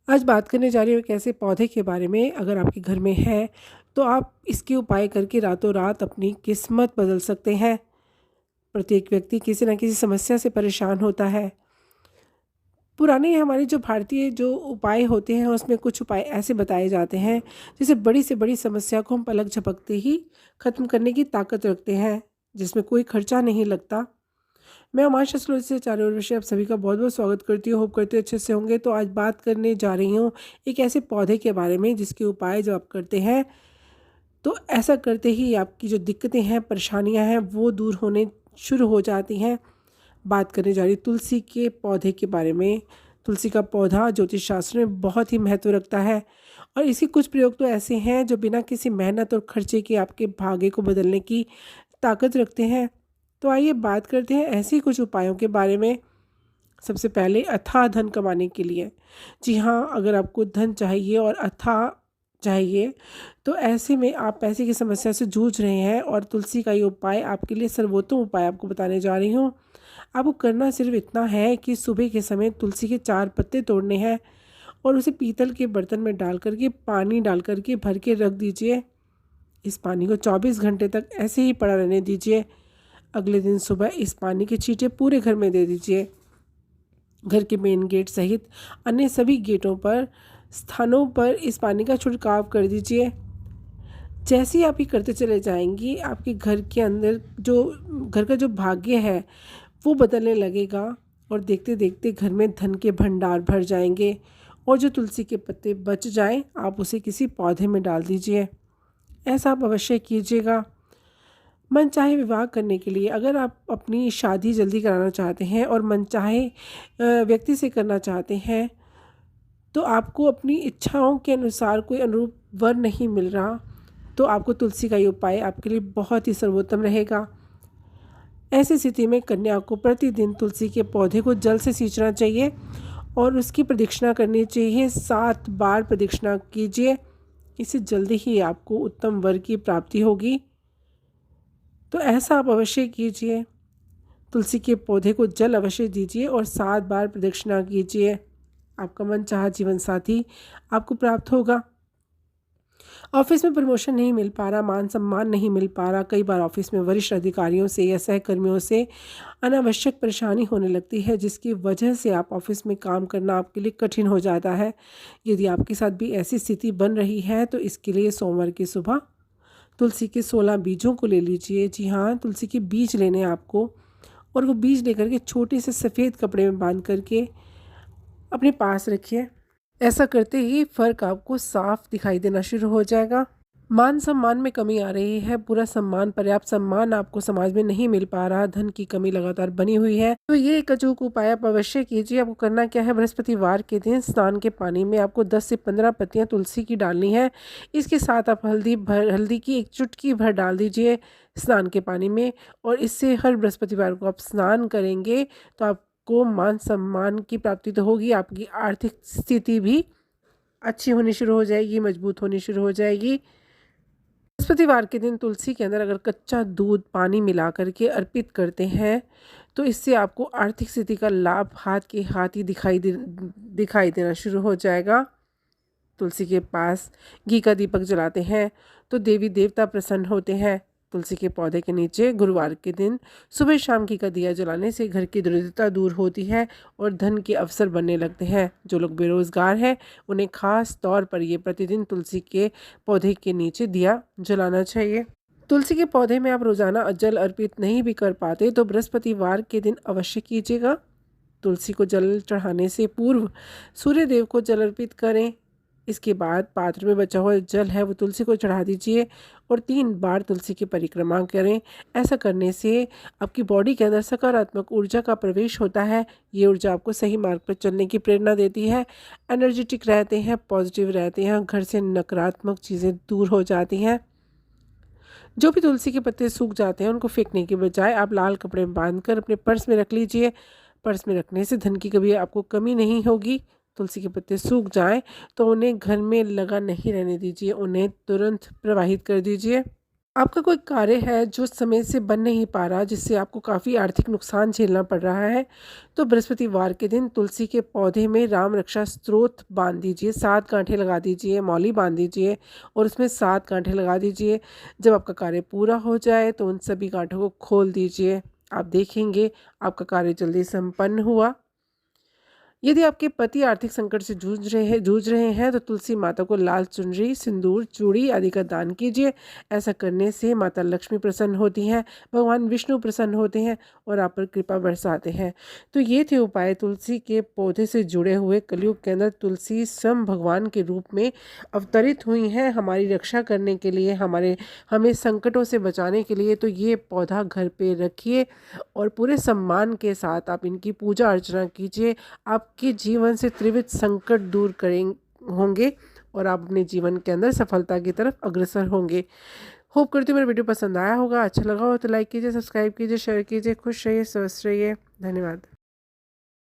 आज बात करने जा रही हूँ एक ऐसे पौधे के बारे में, अगर आपके घर में है तो आप इसके उपाय करके रातों रात अपनी किस्मत बदल सकते हैं। प्रत्येक व्यक्ति किसी न किसी समस्या से परेशान होता है। पुराने हमारे जो भारतीय जो उपाय होते हैं उसमें कुछ उपाय ऐसे बताए जाते हैं जिसे बड़ी से बड़ी समस्या को हम पलक झपकते ही ख़त्म करने की ताकत रखते हैं, जिसमें कोई खर्चा नहीं लगता। मैं उमाशा सलोच से चारों ओर विषय आप सभी का बहुत बहुत स्वागत करती हूँ। होप करती हूँ अच्छे से होंगे। तो आज बात करने जा रही हूँ एक ऐसे पौधे के बारे में जिसके उपाय जब आप करते हैं तो ऐसा करते ही आपकी जो दिक्कतें हैं, परेशानियाँ हैं, वो दूर होने शुरू हो जाती हैं। बात करने जा रही तुलसी के पौधे के बारे में। तुलसी का पौधा ज्योतिष शास्त्र में बहुत ही महत्व रखता है और इसके कुछ प्रयोग तो ऐसे हैं जो बिना किसी मेहनत और खर्चे के आपके भाग्य को बदलने की ताकत रखते हैं। तो आइए बात करते हैं ऐसे ही कुछ उपायों के बारे में। सबसे पहले अथाह धन कमाने के लिए। जी हाँ, अगर आपको धन चाहिए और अथाह चाहिए तो ऐसे में आप पैसे की समस्या से जूझ रहे हैं और तुलसी का ये उपाय आपके लिए सर्वोत्तम उपाय आपको बताने जा रही हूँ। आपको करना सिर्फ इतना है कि सुबह के समय तुलसी के 4 पत्ते तोड़ने हैं और उसे पीतल के बर्तन में डाल करके पानी डाल करके भर के रख दीजिए। इस पानी को 24 घंटे तक ऐसे ही पड़ा रहने दीजिए। अगले दिन सुबह इस पानी के छींटे पूरे घर में दे दीजिए। घर के मेन गेट सहित अन्य सभी गेटों पर स्थानों पर इस पानी का छिड़काव कर दीजिए। जैसे ही आप ये करते चले जाएंगी, आपके घर के अंदर जो घर का जो भाग्य है वो बदलने लगेगा और देखते देखते घर में धन के भंडार भर जाएंगे। और जो तुलसी के पत्ते बच जाएं, आप उसे किसी पौधे में डाल दीजिए। ऐसा आप अवश्य कीजिएगा। मनचाहे विवाह करने के लिए, अगर आप अपनी शादी जल्दी कराना चाहते हैं और मनचाहे व्यक्ति से करना चाहते हैं तो आपको अपनी इच्छाओं के अनुसार कोई अनुरूप वर नहीं मिल रहा, तो आपको तुलसी का ये उपाय आपके लिए बहुत ही सर्वोत्तम रहेगा। ऐसी स्थिति में कन्या को प्रतिदिन तुलसी के पौधे को जल से सींचना चाहिए और उसकी प्रदक्षिणा करनी चाहिए। 7 बार प्रदक्षिणा कीजिए। इससे जल्दी ही आपको उत्तम वर की प्राप्ति होगी। तो ऐसा आप अवश्य कीजिए। तुलसी के पौधे को जल अवश्य दीजिए और 7 बार प्रदक्षिणा कीजिए। आपका मनचाहा जीवन साथी आपको प्राप्त होगा। ऑफिस में प्रमोशन नहीं मिल पा रहा, मान सम्मान नहीं मिल पा रहा, कई बार ऑफिस में वरिष्ठ अधिकारियों से या सहकर्मियों से अनावश्यक परेशानी होने लगती है, जिसकी वजह से आप ऑफिस में काम करना आपके लिए कठिन हो जाता है। यदि आपके साथ भी ऐसी स्थिति बन रही है तो इसके लिए सोमवार की सुबह तुलसी के 16 बीजों को ले लीजिए। जी हाँ, तुलसी के बीज लेने हैं आपको और वो बीज लेकर के छोटे से सफ़ेद कपड़े में बांध करके अपने पास रखिए। ऐसा करते ही फ़र्क आपको साफ दिखाई देना शुरू हो जाएगा। मान सम्मान में कमी आ रही है, पूरा सम्मान, पर्याप्त सम्मान आपको समाज में नहीं मिल पा रहा, धन की कमी लगातार बनी हुई है, तो ये एक अचूक उपाय आप अवश्य कीजिए। आपको करना क्या है, बृहस्पतिवार के दिन स्नान के पानी में आपको 10 से 15 पत्तियां तुलसी की डालनी है। इसके साथ आप हल्दी की 1 चुटकी भर डाल दीजिए स्नान के पानी में और इससे हर बृहस्पतिवार को आप स्नान करेंगे तो आपको मान सम्मान की प्राप्ति तो होगी, आपकी आर्थिक स्थिति भी अच्छी होनी शुरू हो जाएगी, मजबूत होनी शुरू हो जाएगी। बृहस्पतिवार के दिन तुलसी के अंदर अगर कच्चा दूध पानी मिला करके अर्पित करते हैं तो इससे आपको आर्थिक स्थिति का लाभ हाथ के हाथ ही दिखाई देना शुरू हो जाएगा। तुलसी के पास घी का दीपक जलाते हैं तो देवी देवता प्रसन्न होते हैं। तुलसी के पौधे के नीचे गुरुवार के दिन सुबह शाम घी का दिया जलाने से घर की दरिद्रता दूर होती है और धन के अवसर बनने लगते हैं। जो लोग बेरोजगार हैं उन्हें खास तौर पर ये प्रतिदिन तुलसी के पौधे के नीचे दिया जलाना चाहिए। तुलसी के पौधे में आप रोजाना जल अर्पित नहीं भी कर पाते तो बृहस्पतिवार के दिन अवश्य कीजिएगा। तुलसी को जल चढ़ाने से पूर्व सूर्य देव को जल अर्पित करें। इसके बाद पात्र में बचा हुआ जल है वो तुलसी को चढ़ा दीजिए और 3 बार तुलसी की परिक्रमा करें। ऐसा करने से आपकी बॉडी के अंदर सकारात्मक ऊर्जा का प्रवेश होता है। ये ऊर्जा आपको सही मार्ग पर चलने की प्रेरणा देती है। एनर्जेटिक रहते हैं, पॉजिटिव रहते हैं, घर से नकारात्मक चीज़ें दूर हो जाती हैं। जो भी तुलसी के पत्ते सूख जाते हैं उनको फेंकने के बजाय आप लाल कपड़े में बांध कर अपने पर्स में रख लीजिए। पर्स में रखने से धन की कभी आपको कमी नहीं होगी। तुलसी के पत्ते सूख जाएं तो उन्हें घर में लगा नहीं रहने दीजिए, उन्हें तुरंत प्रवाहित कर दीजिए। आपका कोई कार्य है जो समय से बन नहीं पा रहा, जिससे आपको काफ़ी आर्थिक नुकसान झेलना पड़ रहा है, तो बृहस्पतिवार के दिन तुलसी के पौधे में राम रक्षा स्तोत्र बांध दीजिए, 7 गांठें लगा दीजिए, मौली बांध दीजिए और उसमें 7 गांठें लगा दीजिए। जब आपका कार्य पूरा हो जाए तो उन सभी गांठों को खोल दीजिए। आप देखेंगे आपका कार्य जल्दी संपन्न हुआ। यदि आपके पति आर्थिक संकट से जूझ रहे हैं तो तुलसी माता को लाल चुनरी, सिंदूर, चूड़ी आदि का दान कीजिए। ऐसा करने से माता लक्ष्मी प्रसन्न होती हैं, भगवान विष्णु प्रसन्न होते हैं और आप पर कृपा बरसाते हैं। तो ये थे उपाय तुलसी के पौधे से जुड़े हुए। कलयुग के अंदर तुलसी स्वयं भगवान के रूप में अवतरित हुई हैं हमारी रक्षा करने के लिए, हमें संकटों से बचाने के लिए। तो ये पौधा घर पे रखिए और पूरे सम्मान के साथ आप इनकी पूजा अर्चना कीजिए। आपके जीवन से त्रिविध संकट दूर होंगे और आप अपने जीवन के अंदर सफलता की तरफ अग्रसर होंगे। होप करती हूँ मेरा वीडियो पसंद आया होगा। अच्छा लगा हो तो लाइक कीजिए, सब्सक्राइब कीजिए, शेयर कीजिए। खुश रहिए, स्वस्थ रहिए। धन्यवाद।